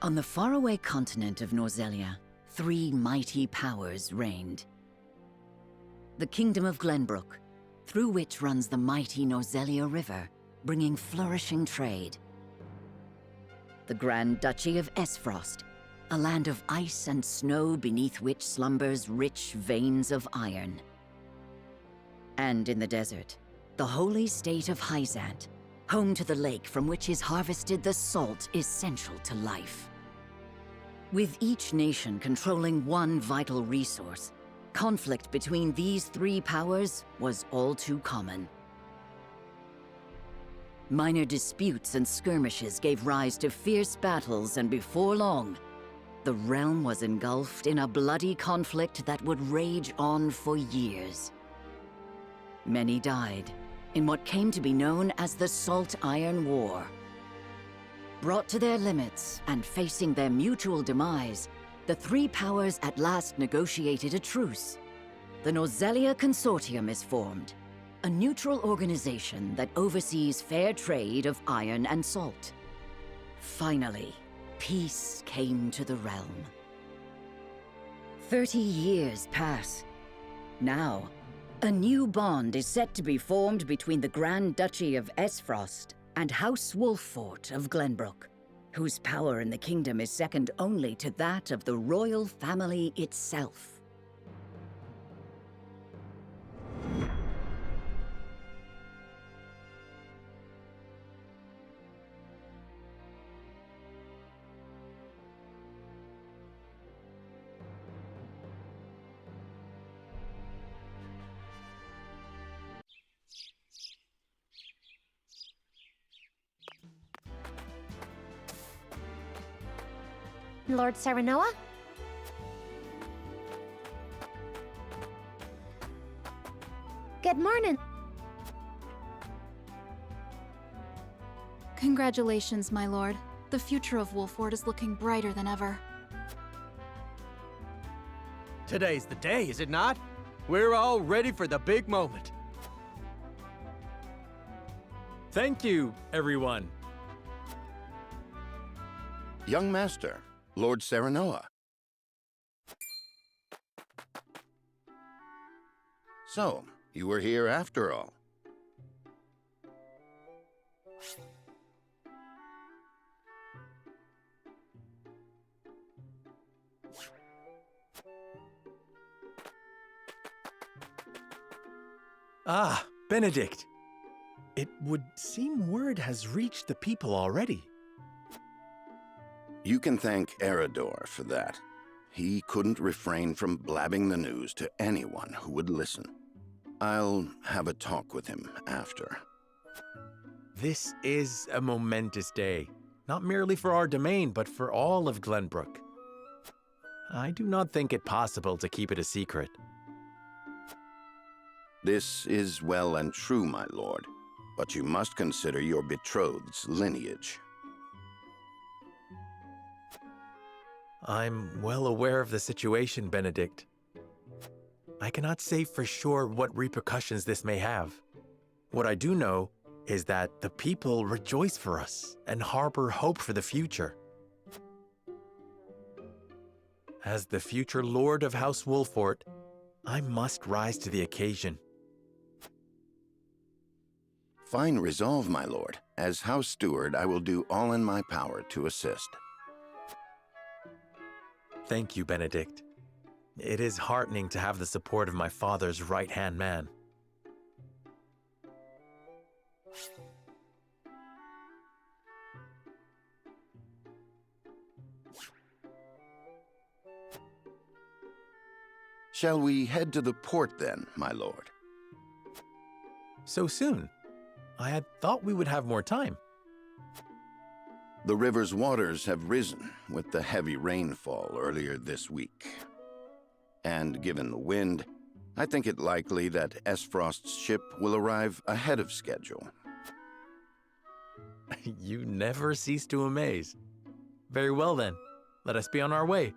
On the faraway continent of Norzelia, three mighty powers reigned. The Kingdom of Glenbrook, through which runs the mighty Norzelia River, bringing flourishing trade. The Grand Duchy of Esfrost, a land of ice and snow beneath which slumbers rich veins of iron. And in the desert, the holy state of Hyzant, home to the lake from which is harvested the salt essential to life. With each nation controlling one vital resource, conflict between these three powers was all too common. Minor disputes and skirmishes gave rise to fierce battles, and before long, the realm was engulfed in a bloody conflict that would rage on for years. Many died in what came to be known as the Salt Iron War. Brought to their limits and facing their mutual demise, the three powers at last negotiated a truce. The Norzelia Consortium is formed, a neutral organization that oversees fair trade of iron and salt. Finally, peace came to the realm. 30 years pass. Now, a new bond is set to be formed between the Grand Duchy of Esfrost and House Wolffort of Glenbrook, whose power in the kingdom is second only to that of the royal family itself. Lord Serenoa? Good morning. Congratulations, my lord. The future of Wolffort is looking brighter than ever. Today's the day, is it not? We're all ready for the big moment. Thank you, everyone. Young Master, Lord Serenoa. So, you were here after all. Ah, Benedict. It would seem word has reached the people already. You can thank Eridor for that. He couldn't refrain from blabbing the news to anyone who would listen. I'll have a talk with him after. This is a momentous day, not merely for our domain, but for all of Glenbrook. I do not think it possible to keep it a secret. This is well and true, my lord, but you must consider your betrothed's lineage. I'm well aware of the situation, Benedict. I cannot say for sure what repercussions this may have. What I do know is that the people rejoice for us and harbor hope for the future. As the future Lord of House Wolffort, I must rise to the occasion. Fine resolve, my lord. As House Steward, I will do all in my power to assist. Thank you, Benedict. It is heartening to have the support of my father's right-hand man. Shall we head to the port then, my lord? So soon? I had thought we would have more time. The river's waters have risen with the heavy rainfall earlier this week. And given the wind, I think it likely that Esfrost's ship will arrive ahead of schedule. You never cease to amaze. Very well then, let us be on our way.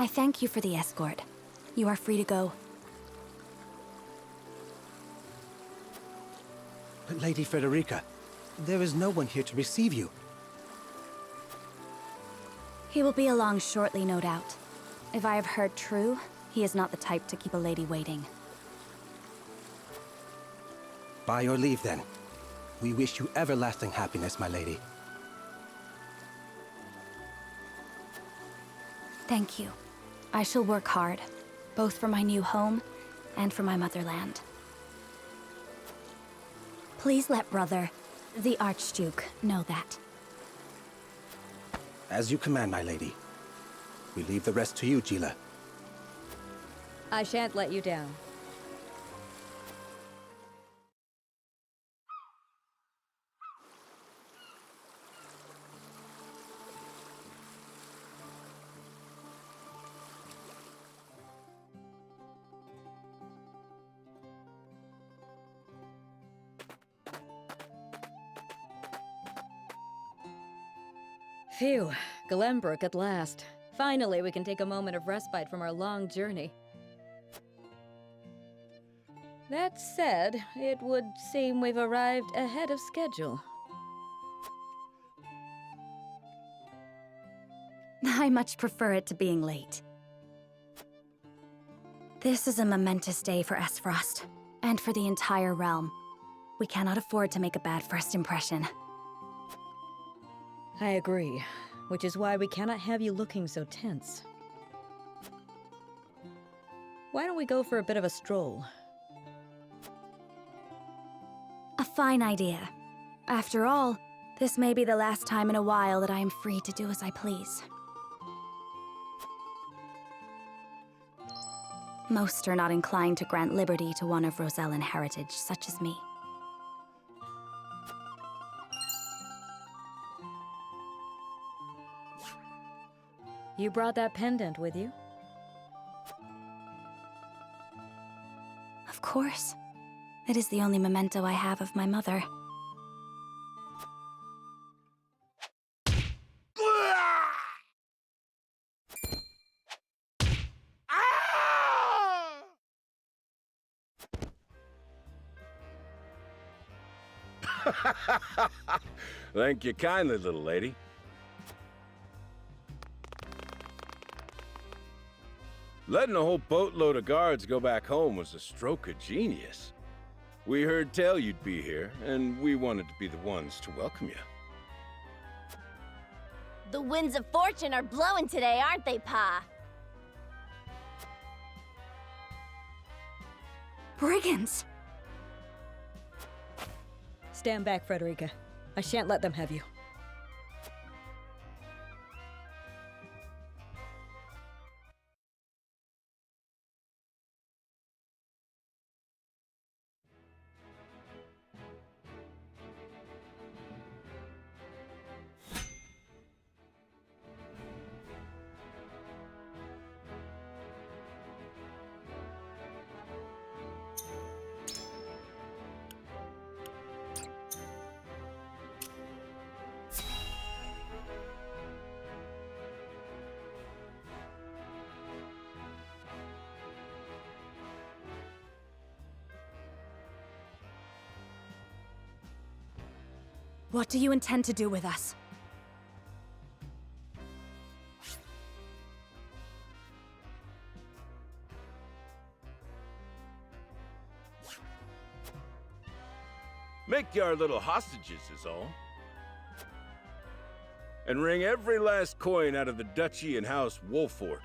I thank you for the escort. You are free to go. Lady Frederica, there is no one here to receive you. He will be along shortly, no doubt. If I have heard true, he is not the type to keep a lady waiting. By your leave, then. We wish you everlasting happiness, my lady. Thank you. I shall work hard, both for my new home and for my motherland. Please let brother, the Archduke, know that. As you command, my lady. We leave the rest to you, Gila. I shan't let you down. Phew, Glenbrook at last. Finally, we can take a moment of respite from our long journey. That said, it would seem we've arrived ahead of schedule. I much prefer it to being late. This is a momentous day for Esfrost, and for the entire realm. We cannot afford to make a bad first impression. I agree, which is why we cannot have you looking so tense. Why don't we go for a bit of a stroll? A fine idea. After all, this may be the last time in a while that I am free to do as I please. Most are not inclined to grant liberty to one of Rosellan heritage, such as me. You brought that pendant with you? Of course. It is the only memento I have of my mother. Thank you kindly, little lady. Letting a whole boatload of guards go back home was a stroke of genius. We heard tell you'd be here, and we wanted to be the ones to welcome you. The winds of fortune are blowing today, aren't they, Pa? Brigands! Stand back, Frederica. I shan't let them have you. What do you intend to do with us? Make you our little hostages is all. And wring every last coin out of the duchy and House Wolfort.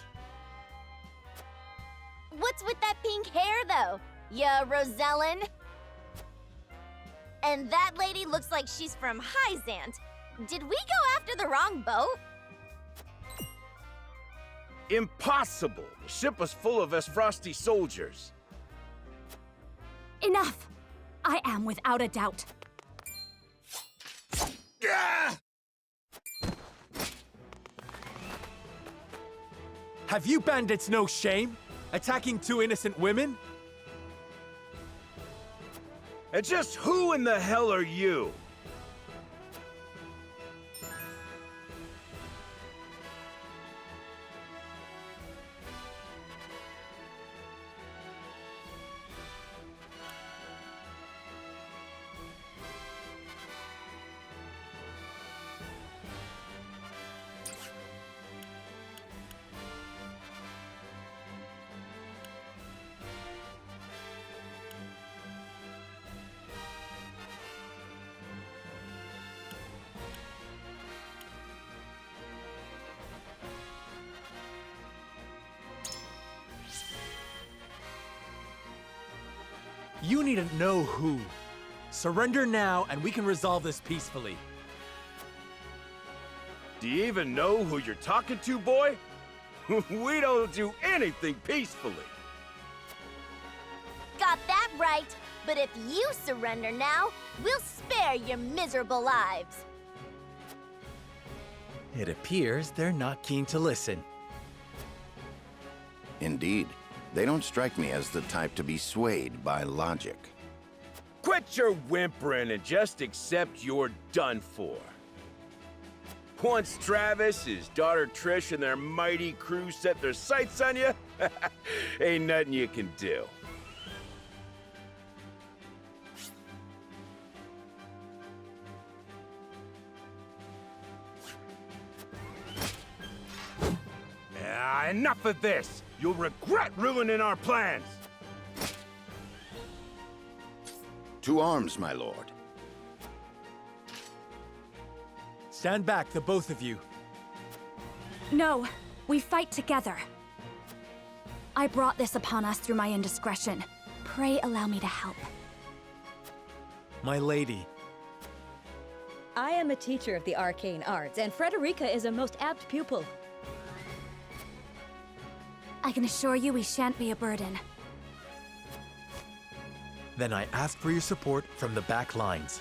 What's with that pink hair, though? Ya Rosellan? And that lady looks like she's from Hyzant. Did we go after the wrong boat? Impossible! The ship was full of Esfrosti soldiers. Enough! I am without a doubt. Have you bandits no shame? Attacking two innocent women? And just who in the hell are you? You need to know who. Surrender now, and we can resolve this peacefully. Do you even know who you're talking to, boy? We don't do anything peacefully. Got that right. But if you surrender now, we'll spare your miserable lives. It appears they're not keen to listen. Indeed, they don't strike me as the type to be swayed by logic. Quit your whimpering and just accept you're done for. Once Travis, his daughter Trish, and their mighty crew set their sights on you, ain't nothing you can do. Enough of this! You'll regret ruining our plans! To arms, my lord. Stand back, the both of you. No, we fight together. I brought this upon us through my indiscretion. Pray allow me to help. My lady. I am a teacher of the arcane arts, and Frederica is a most apt pupil. I can assure you we shan't be a burden. Then I ask for your support from the back lines.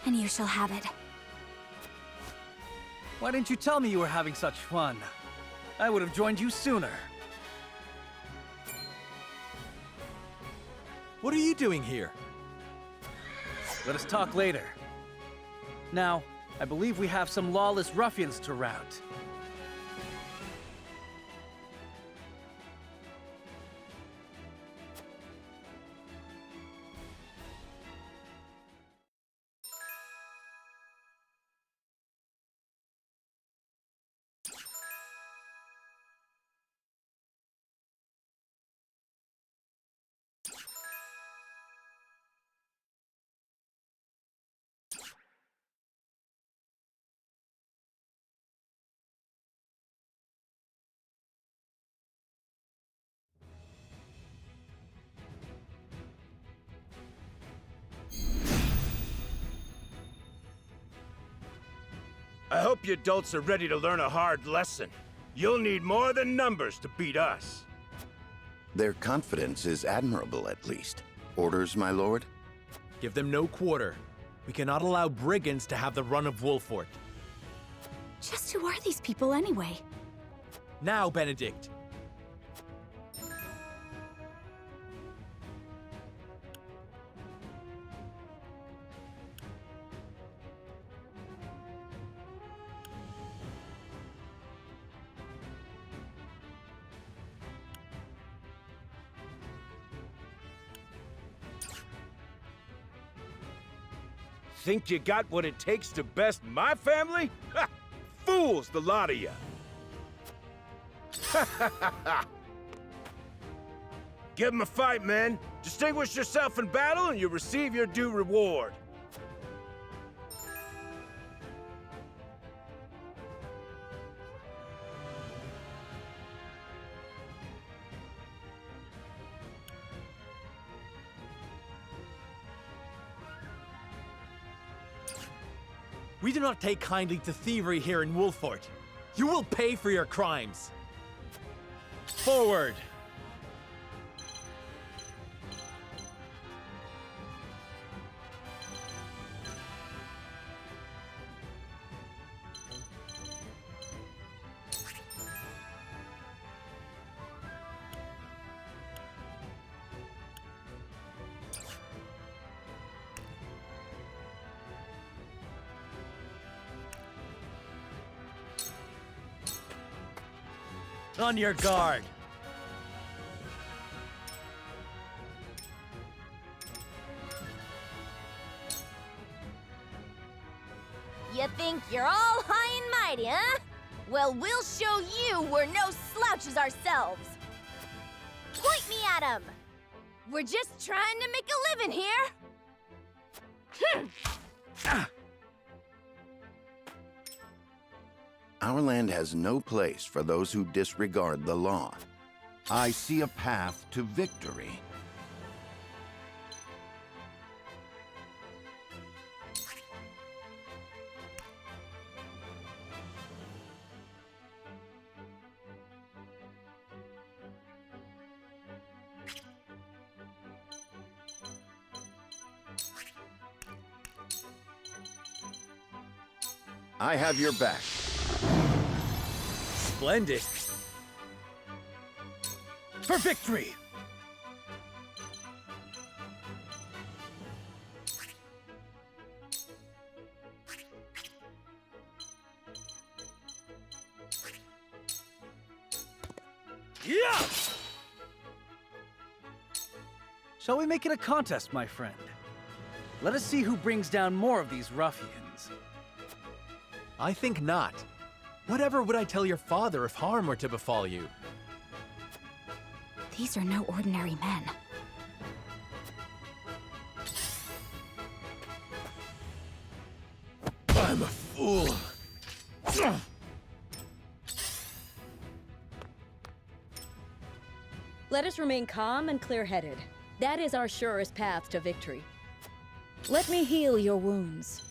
And you shall have it. Why didn't you tell me you were having such fun? I would have joined you sooner. What are you doing here? Let us talk later. Now, I believe we have some lawless ruffians to rout. I hope you adults are ready to learn a hard lesson. You'll need more than numbers to beat us. Their confidence is admirable, at least. Orders, my lord? Give them no quarter. We cannot allow brigands to have the run of Wolfort. Just who are these people anyway? Now, Benedict. Think you got what it takes to best my family? Ha! Fools, the lot of you! Give 'em a fight, men. Distinguish yourself in battle and you'll receive your due reward. We do not take kindly to thievery here in Wolfort. You will pay for your crimes. Forward! On your guard! You think you're all high and mighty, huh? Well, we'll show you we're no slouches ourselves. Point me at 'em! We're just trying to make a living here. Our land has no place for those who disregard the law. I see a path to victory. I have your back. Splendid. For victory! Yeah! Shall we make it a contest, my friend? Let us see who brings down more of these ruffians. I think not. Whatever would I tell your father if harm were to befall you? These are no ordinary men. I'm a fool. Let us remain calm and clear-headed. That is our surest path to victory. Let me heal your wounds.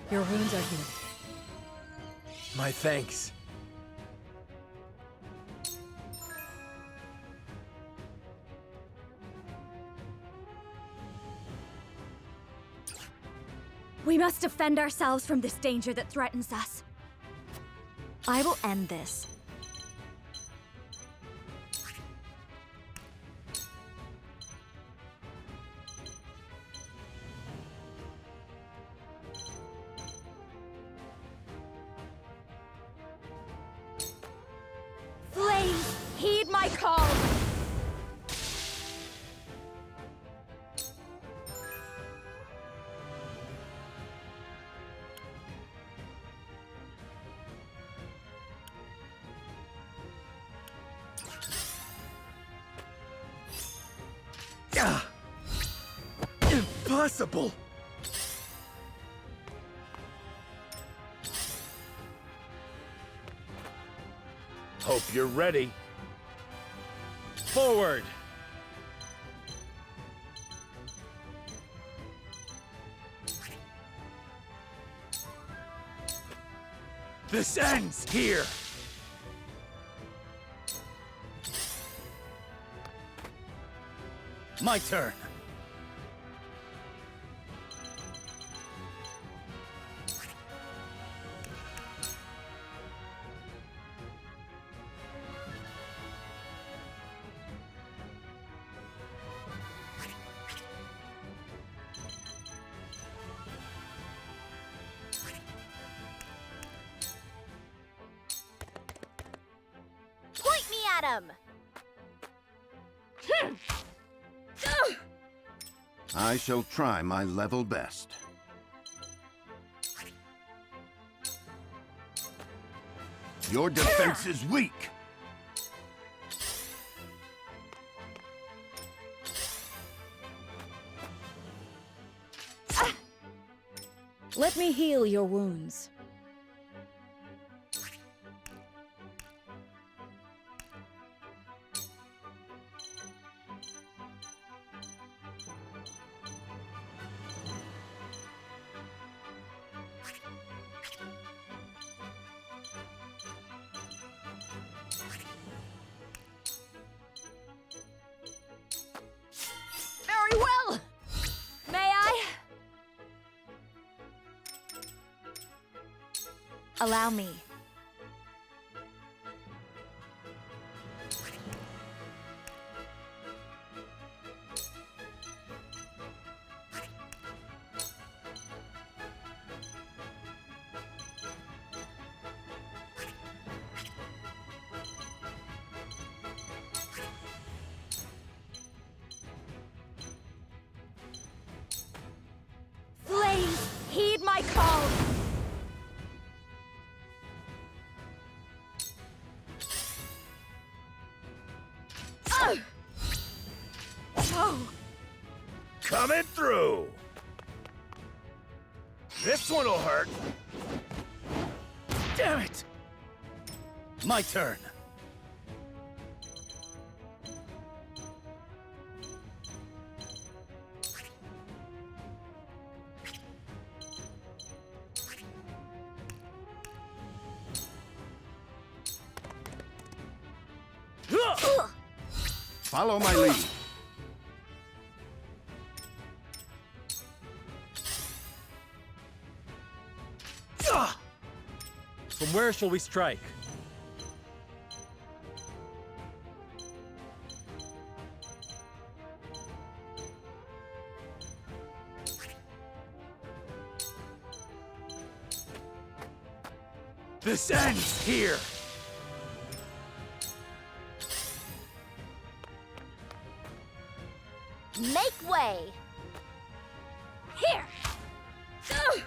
Your wounds are healed. My thanks. We must defend ourselves from this danger that threatens us. I will end this. Flames, heed my call! Impossible! Hope you're ready. Forward! This ends here! My turn. Point me at him! I shall try my level best. Your defense is weak. Let me heal your wounds. Very well! May I? Allow me. Flames, heed my call! No! Coming through! This one'll hurt. Damn it! My turn. Follow my lead. From where shall we strike? This ends here! Make way! Here! No!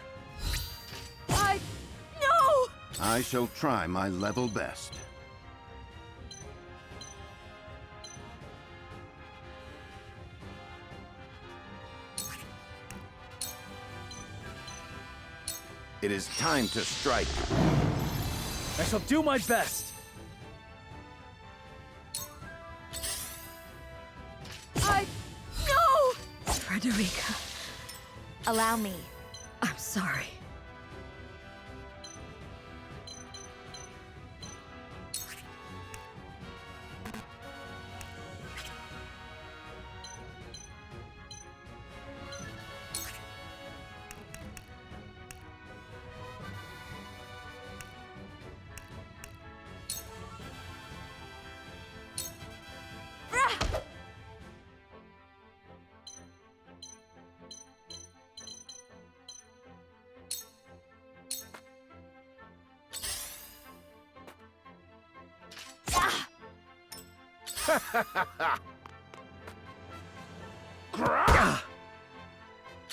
I shall try my level best. It is time to strike. I shall do my best. No! Frederica, allow me. I'm sorry.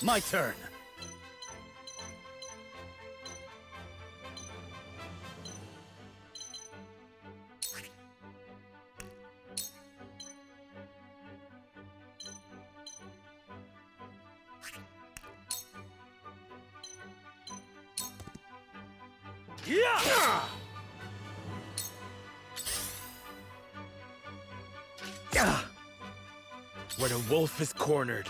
My turn. Yeah! When a wolf is cornered.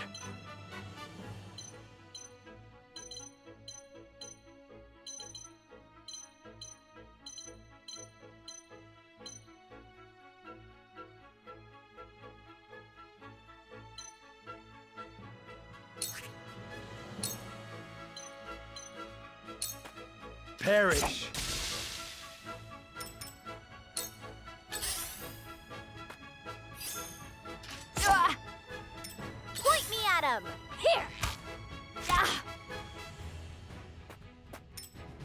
Perish! Point me at him! Here!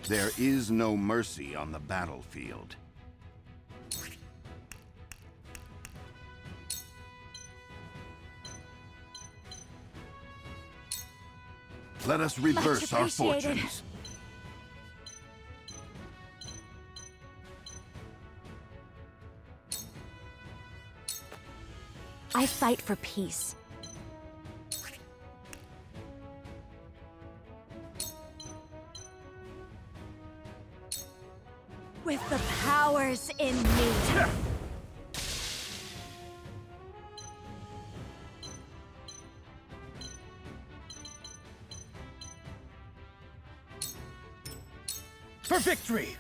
There is no mercy on the battlefield. Let us reverse our appreciated. fortunes. I fight for peace. With the powers in me. For victory!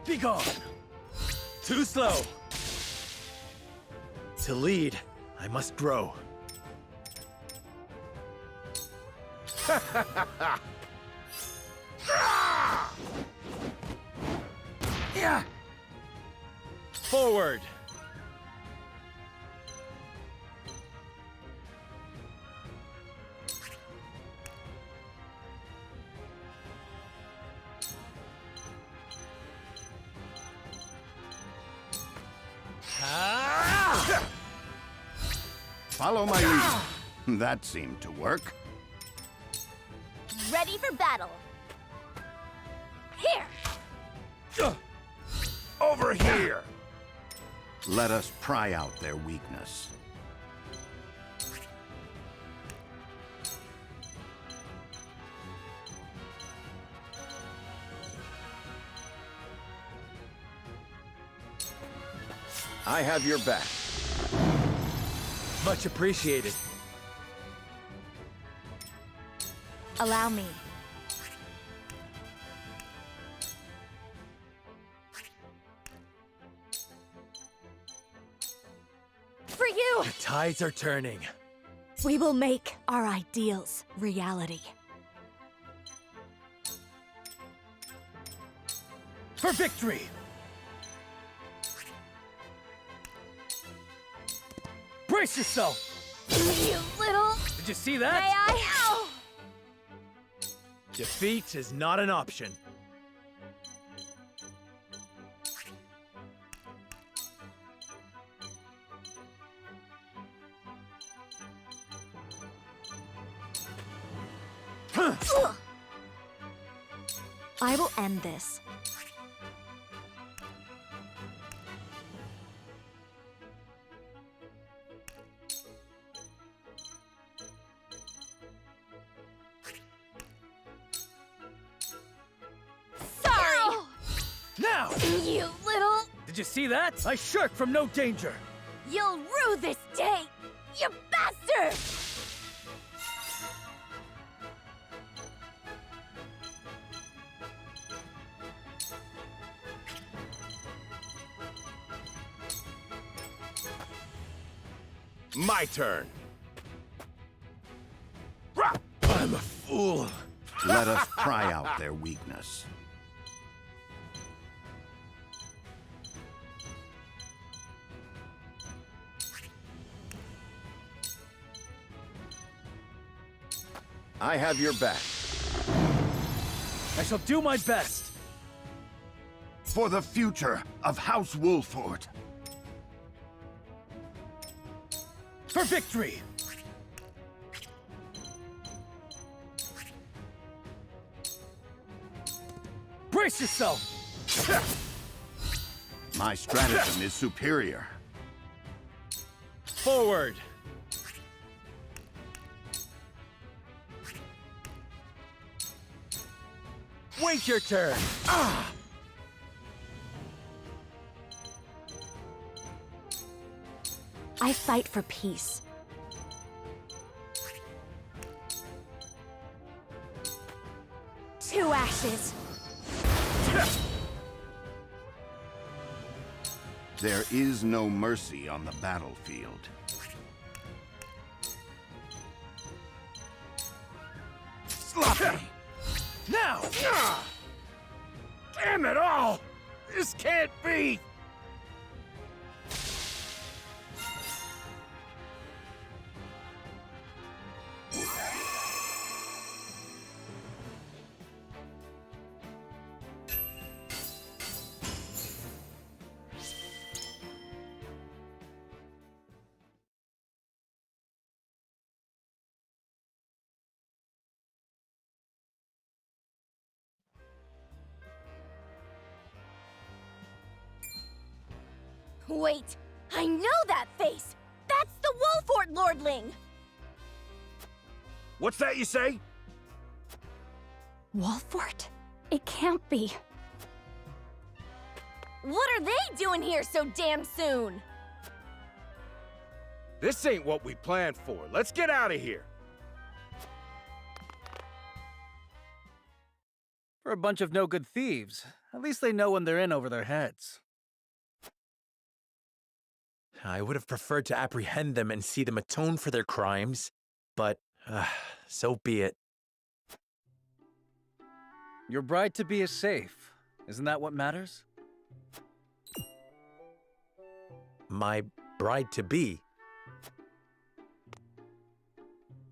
Be gone! Too slow! To lead, I must grow. Yeah! Forward! Follow my lead. That seemed to work. Ready for battle! Here! Over here! Let us pry out their weakness. I have your back. Much appreciated. Allow me. For you! The tides are turning. We will make our ideals reality. For victory! Brace yourself! You little... Did you see May that? I? Ow! Defeat is not an option. I will end this. Sorry! Now! You little... Did you see that? I shirk from no danger. You'll rue this day! You bastard! My turn. I'm a fool. Let us pry out their weakness. I have your back. I shall do my best. For the future of House Wolford. For victory! Brace yourself! My stratagem is superior. Forward! Wait your turn. I fight for peace. Two ashes. There is no mercy on the battlefield. Sloppy! Now! Damn it all! This can't be! Wait, I know that face! That's the Wolfort Lordling! What's that you say? Wolfort? It can't be. What are they doing here so damn soon? This ain't what we planned for. Let's get out of here. For a bunch of no-good thieves. At least they know when they're in over their heads. I would have preferred to apprehend them and see them atone for their crimes, but so be it. Your bride-to-be is safe. Isn't that what matters? My bride-to-be?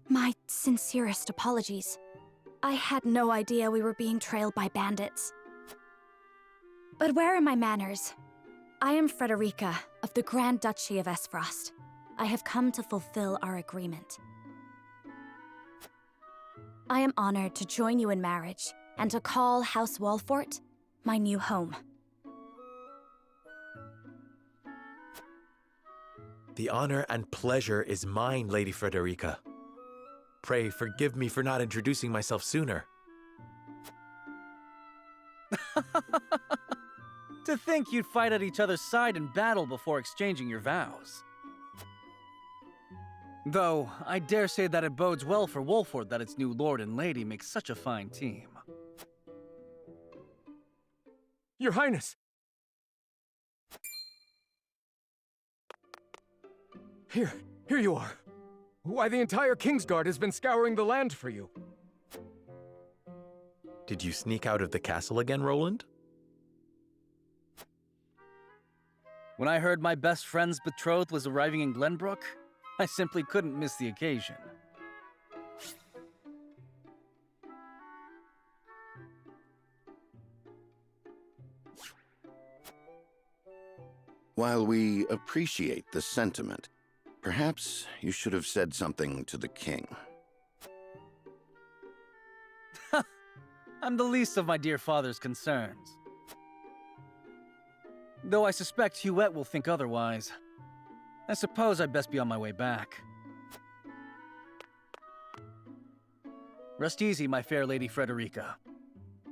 My sincerest apologies. I had no idea we were being trailed by bandits. But where are my manners? I am Frederica of the Grand Duchy of Esfrost. I have come to fulfill our agreement. I am honored to join you in marriage and to call House Wolfort my new home. The honor and pleasure is mine, Lady Frederica. Pray forgive me for not introducing myself sooner. To think you'd fight at each other's side in battle before exchanging your vows. Though, I dare say that it bodes well for Wolford that its new lord and lady make such a fine team. Your Highness! Here you are. Why, the entire Kingsguard has been scouring the land for you. Did you sneak out of the castle again, Roland? When I heard my best friend's betrothed was arriving in Glenbrook, I simply couldn't miss the occasion. While we appreciate the sentiment, perhaps you should have said something to the king. I'm the least of my dear father's concerns. Though I suspect Huette will think otherwise. I suppose I'd best be on my way back. Rest easy, my fair Lady Frederica.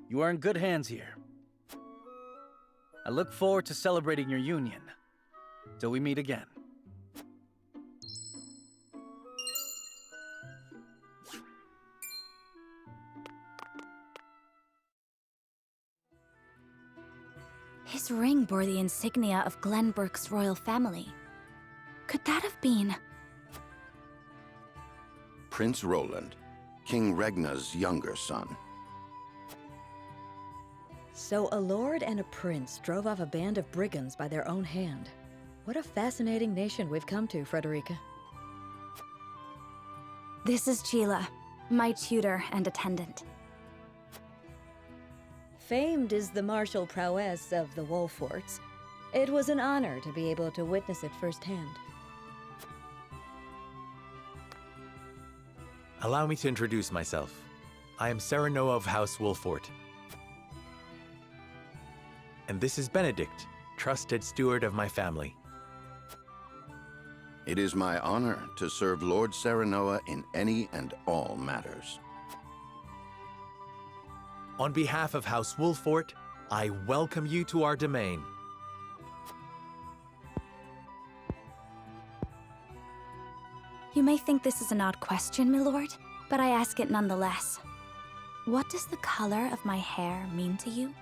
You are in good hands here. I look forward to celebrating your union. Till we meet again. His ring bore the insignia of Glenbrook's royal family. Could that have been... Prince Roland, King Regna's younger son. So a lord and a prince drove off a band of brigands by their own hand. What a fascinating nation we've come to, Frederica. This is Gila, my tutor and attendant. Famed is the martial prowess of the Wolforts. It was an honor to be able to witness it firsthand. Allow me to introduce myself. I am Serenoa of House Wolfort. And this is Benedict, trusted steward of my family. It is my honor to serve Lord Serenoa in any and all matters. On behalf of House Wolfort, I welcome you to our domain. You may think this is an odd question, my lord, but I ask it nonetheless. What does the color of my hair mean to you?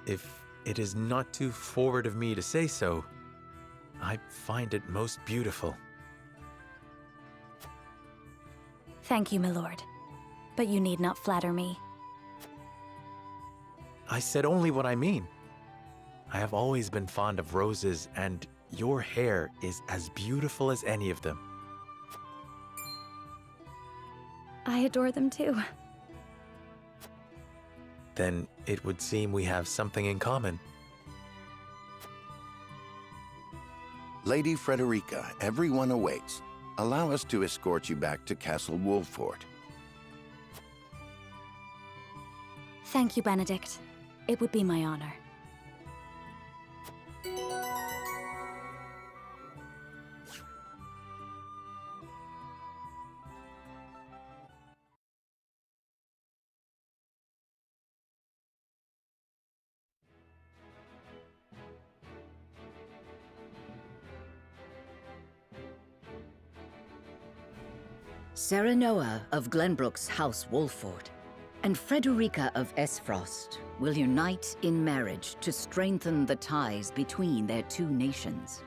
If it is not too forward of me to say so, I find it most beautiful. Thank you, my lord. But you need not flatter me. I said only what I mean. I have always been fond of roses, and your hair is as beautiful as any of them. I adore them too. Then it would seem we have something in common. Lady Frederica, everyone awaits. Allow us to escort you back to Castle Wolfort. Thank you, Benedict. It would be my honor. Serenoa of Glenbrook's House Wolfort and Frederica of Esfrost will unite in marriage to strengthen the ties between their two nations.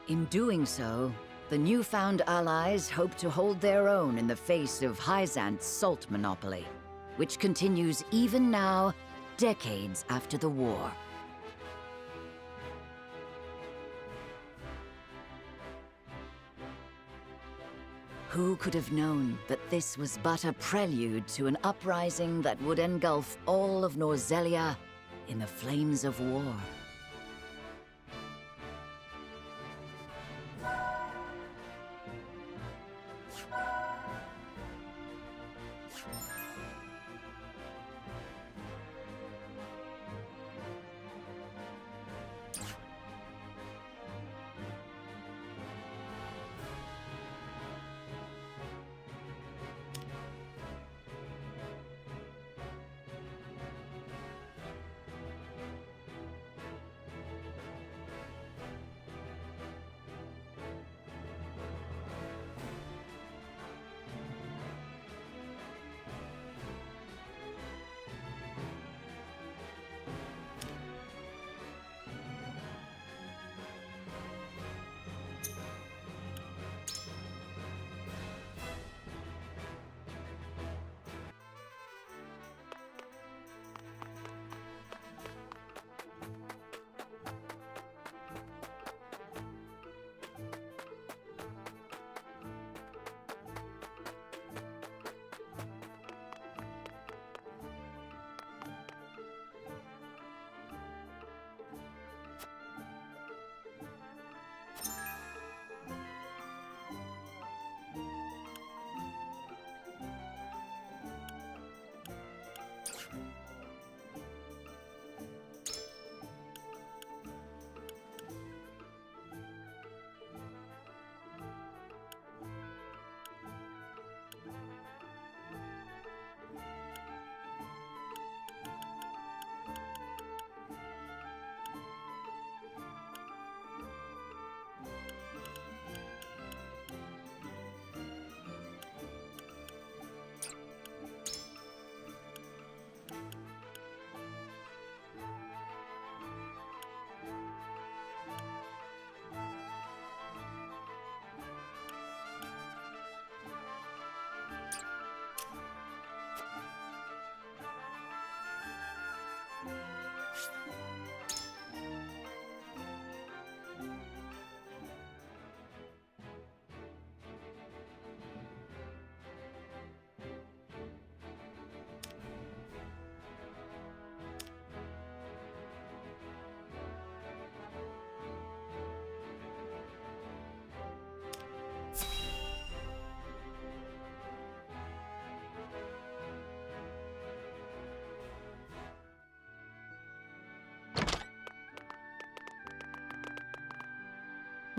In doing so, the newfound allies hope to hold their own in the face of Hyzant's salt monopoly, which continues even now, decades after the war. Who could have known that this was but a prelude to an uprising that would engulf all of Norzelia in the flames of war?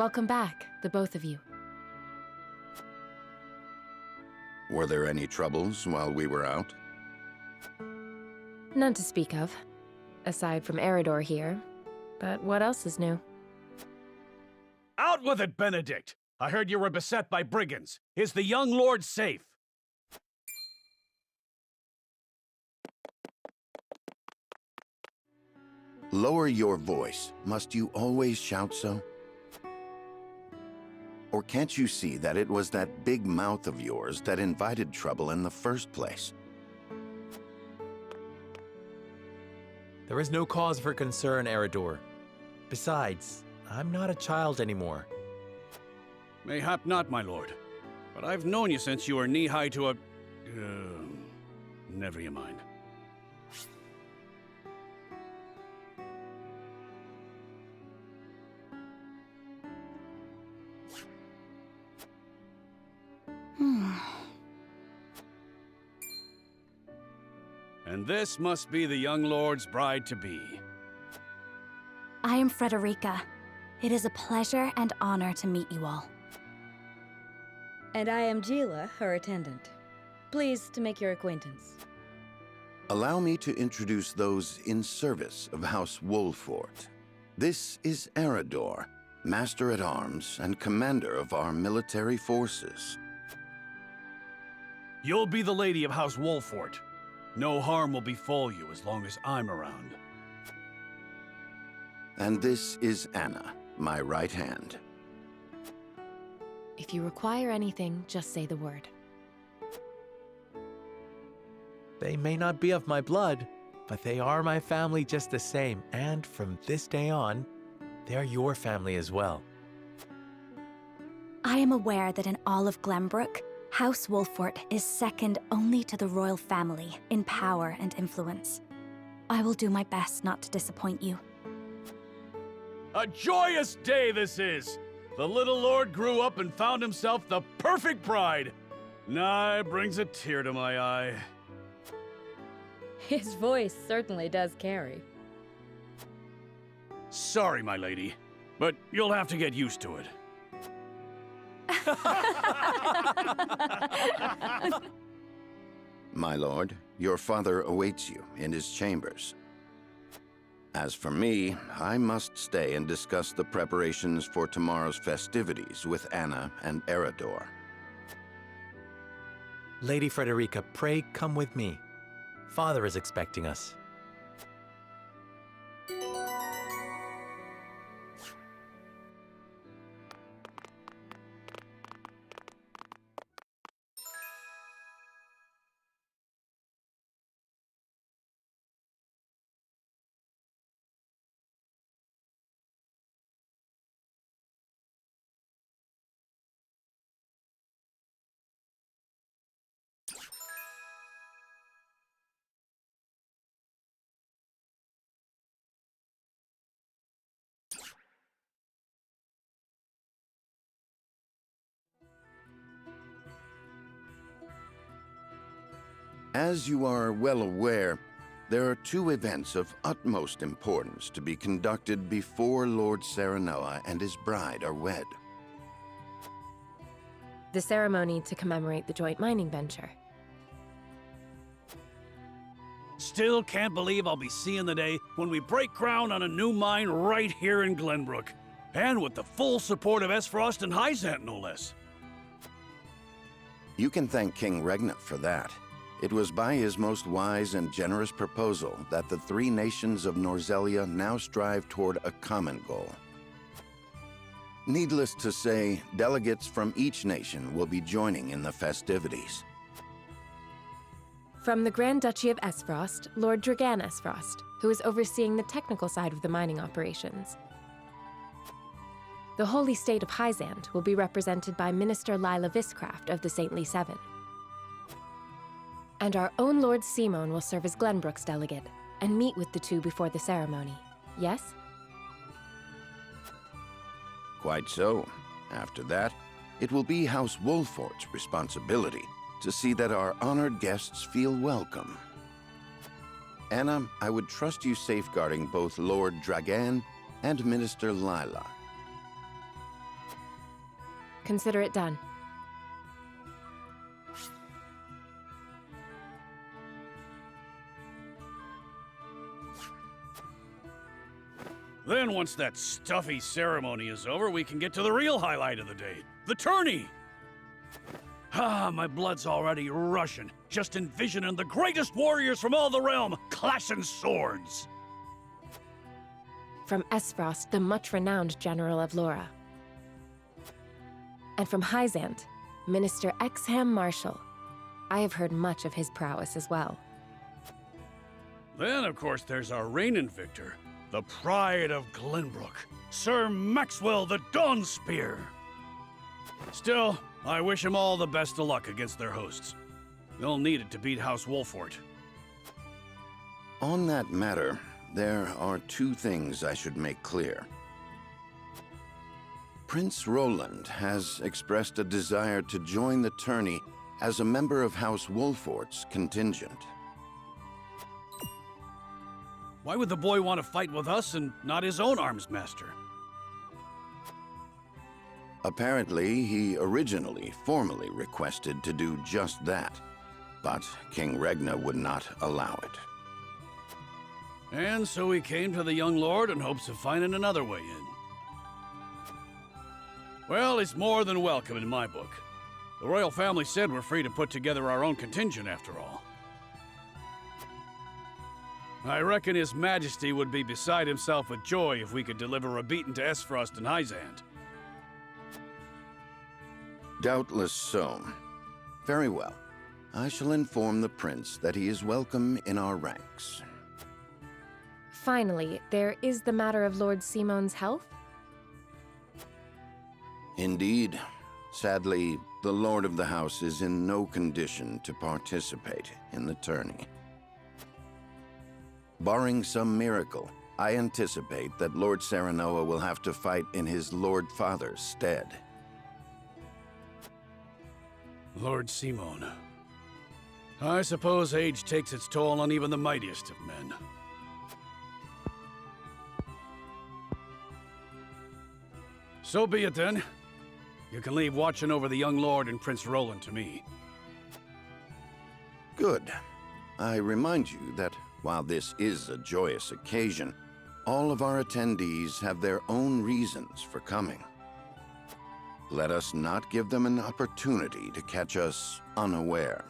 Welcome back, the both of you. Were there any troubles while we were out? None to speak of, aside from Eridor here. But what else is new? Out with it, Benedict! I heard you were beset by brigands. Is the young lord safe? Lower your voice. Must you always shout so? Or can't you see that it was that big mouth of yours that invited trouble in the first place? There is no cause for concern, Eridor. Besides, I'm not a child anymore. Mayhap not, my lord. But I've known you since you were knee-high to a... never you mind. And this must be the young lord's bride-to-be. I am Frederica. It is a pleasure and honor to meet you all. And I am Gila, her attendant. Pleased to make your acquaintance. Allow me to introduce those in service of House Wolfort. This is Eridor, Master-at-Arms and Commander of our military forces. You'll be the lady of House Wolfort. No harm will befall you as long as I'm around. And this is Anna, my right hand. If you require anything, just say the word. They may not be of my blood, but they are my family just the same, and from this day on, they're your family as well. I am aware that in all of Glenbrook, House Wolfort is second only to the royal family in power and influence. I will do my best not to disappoint you. A joyous day this is! The little lord grew up and found himself the perfect bride. Nigh brings a tear to my eye. His voice certainly does carry. Sorry, my lady, but you'll have to get used to it. My lord, your father awaits you in his chambers. As for me, I must stay and discuss the preparations for tomorrow's festivities with Anna and Eridor. Lady Frederica, pray come with me. Father is expecting us. As you are well aware, there are two events of utmost importance to be conducted before Lord Serenoa and his bride are wed. The ceremony to commemorate the joint mining venture. Still can't believe I'll be seeing the day when we break ground on a new mine right here in Glenbrook. And with the full support of Esfrost and Hyzant, no less. You can thank King Regnant for that. It was by his most wise and generous proposal that the three nations of Norzelia now strive toward a common goal. Needless to say, delegates from each nation will be joining in the festivities. From the Grand Duchy of Esfrost, Lord Dragan Esfrost, who is overseeing the technical side of the mining operations. The Holy State of Hyzant will be represented by Minister Lila Viscraft of the Saintly Seven. And our own Lord Simon will serve as Glenbrook's delegate and meet with the two before the ceremony. Yes? Quite so. After that, it will be House Wolfort's responsibility to see that our honored guests feel welcome. Anna, I would trust you safeguarding both Lord Dragan and Minister Lila. Consider it done. Then once that stuffy ceremony is over, we can get to the real highlight of the day, the tourney! Ah, my blood's already rushing, just envisioning the greatest warriors from all the realm clashing swords! From Esfrost, the much-renowned General of Laura. And from Hyzant, Minister Exham Marshal. I have heard much of his prowess as well. Then, of course, there's our reigning victor, the pride of Glenbrook, Sir Maxwell the Dawnspear. Still, I wish him all the best of luck against their hosts. They'll need it to beat House Wolfort. On that matter, there are two things I should make clear. Prince Roland has expressed a desire to join the tourney as a member of House Wolfort's contingent. Why would the boy want to fight with us and not his own arms master? Apparently, he originally formally requested to do just that, but King Regna would not allow it. And so he came to the young lord in hopes of finding another way in. Well, it's more than welcome in my book. The royal family said we're free to put together our own contingent after all. I reckon His Majesty would be beside himself with joy if we could deliver a beating to Esfrost and Hyzant. Doubtless so. Very well. I shall inform the prince that he is welcome in our ranks. Finally, there is the matter of Lord Simon's health? Indeed. Sadly, the Lord of the House is in no condition to participate in the tourney. Barring some miracle, I anticipate that Lord Serenoa will have to fight in his Lord Father's stead. Lord Simon. I suppose age takes its toll on even the mightiest of men. So be it then. You can leave watching over the young lord and Prince Roland to me. Good. I remind you that while this is a joyous occasion, all of our attendees have their own reasons for coming. Let us not give them an opportunity to catch us unaware.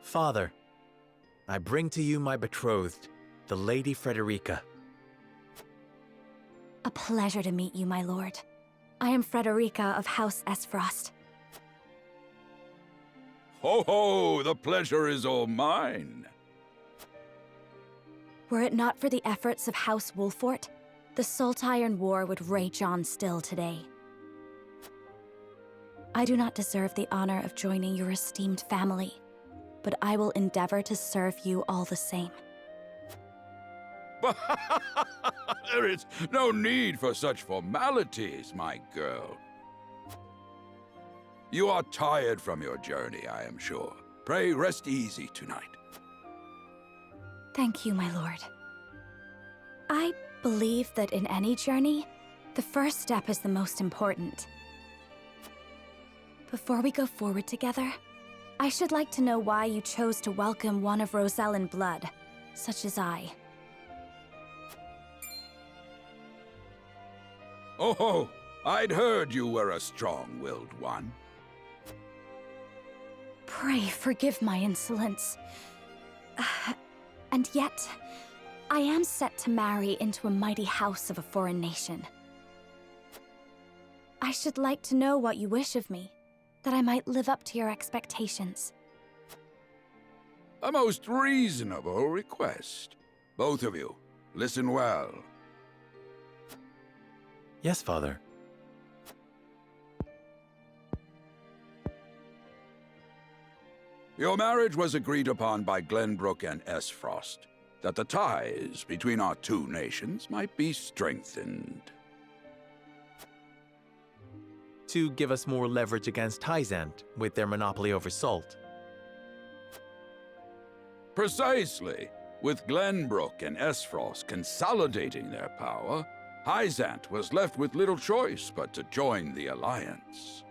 Father, I bring to you my betrothed, the Lady Frederica. A pleasure to meet you, my lord. I am Frederica of House Esfrost. Ho ho! The pleasure is all mine. Were it not for the efforts of House Wolfort, the Saltiron War would rage on still today. I do not deserve the honor of joining your esteemed family, but I will endeavor to serve you all the same. There is no need for such formalities, my girl. You are tired from your journey, I am sure. Pray rest easy tonight. Thank you, my lord. I believe that in any journey, the first step is the most important. Before we go forward together, I should like to know why you chose to welcome one of Rosellan blood, such as I. Oh, I'd heard you were a strong-willed one. Pray forgive my insolence. And yet, I am set to marry into a mighty house of a foreign nation. I should like to know what you wish of me, that I might live up to your expectations. A most reasonable request. Both of you, listen well. Yes, Father. Your marriage was agreed upon by Glenbrook and Frost, that the ties between our two nations might be strengthened. To give us more leverage against Hyzant with their monopoly over salt. Precisely. With Glenbrook and Frost consolidating their power, Hyzant was left with little choice but to join the alliance.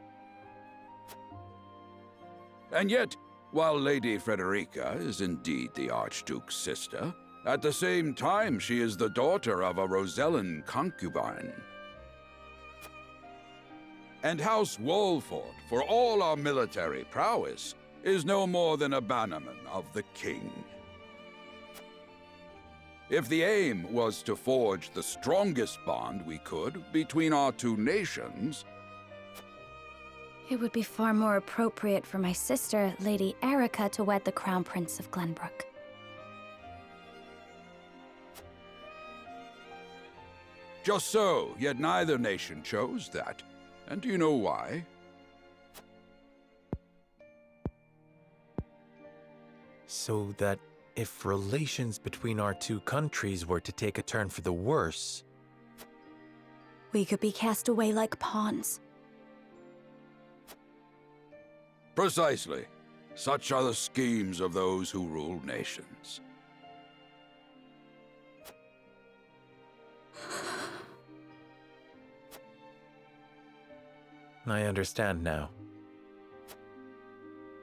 And yet, while Lady Frederica is indeed the Archduke's sister, at the same time she is the daughter of a Rosellan concubine. And House Wolford, for all our military prowess, is no more than a bannerman of the king. If the aim was to forge the strongest bond we could between our two nations, It would be far more appropriate for my sister, Lady Erica, to wed the Crown Prince of Glenbrook. just so, yet neither nation chose that. And do you know why? So that if relations between our two countries were to take a turn for the worse, we could be cast away like pawns. Precisely. Such are the schemes of those who rule nations. I understand now.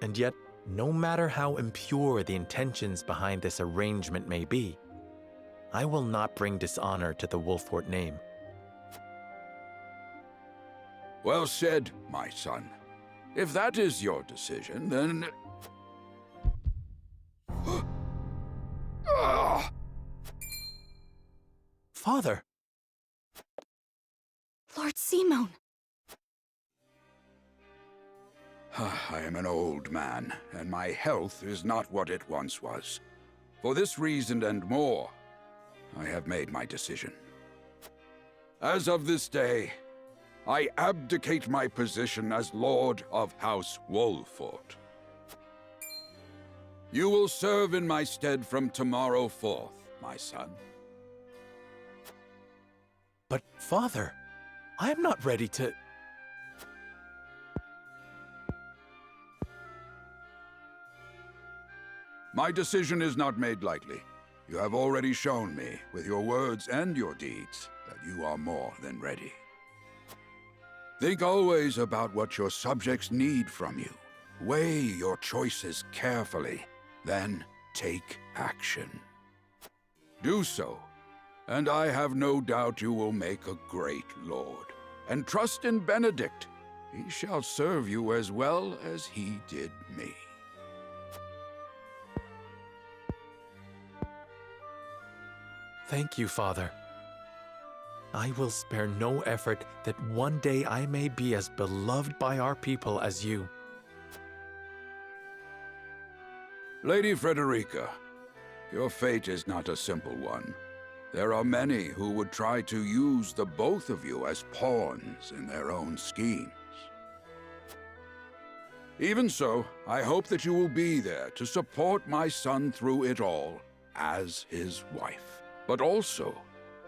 And yet, no matter how impure the intentions behind this arrangement may be, I will not bring dishonor to the Wolfort name. Well said, my son. If that is your decision, then... Father! Lord Simone! I am an old man, and my health is not what it once was. For this reason and more, I have made my decision. As of this day, I abdicate my position as Lord of House Wolfort. You will serve in my stead from tomorrow forth, my son. But, Father, I am not ready to... My decision is not made lightly. You have already shown me, with your words and your deeds, that you are more than ready. Think always about what your subjects need from you. Weigh your choices carefully, then take action. Do so, and I have no doubt you will make a great lord. And trust in Benedict. He shall serve you as well as he did me. Thank you, Father. I will spare no effort that one day I may be as beloved by our people as you. Lady Frederica, your fate is not a simple one. There are many who would try to use the both of you as pawns in their own schemes. Even so, I hope that you will be there to support my son through it all, as his wife, but also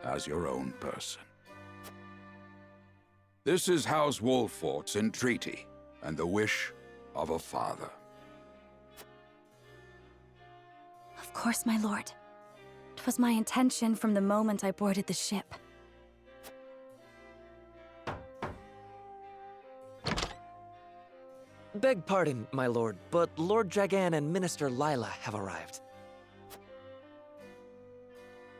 as your own person. This is House Wolfort's entreaty, and the wish of a father. Of course, my lord. 'Twas my intention from the moment I boarded the ship. Beg pardon, my lord, but Lord Dragan and Minister Lila have arrived.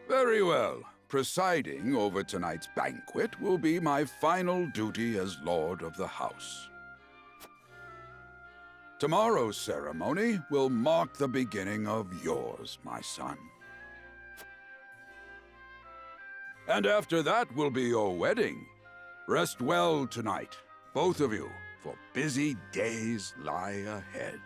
Very well. Presiding over tonight's banquet will be my final duty as Lord of the House. Tomorrow's ceremony will mark the beginning of yours, my son. And after that will be your wedding. Rest well tonight, both of you, for busy days lie ahead.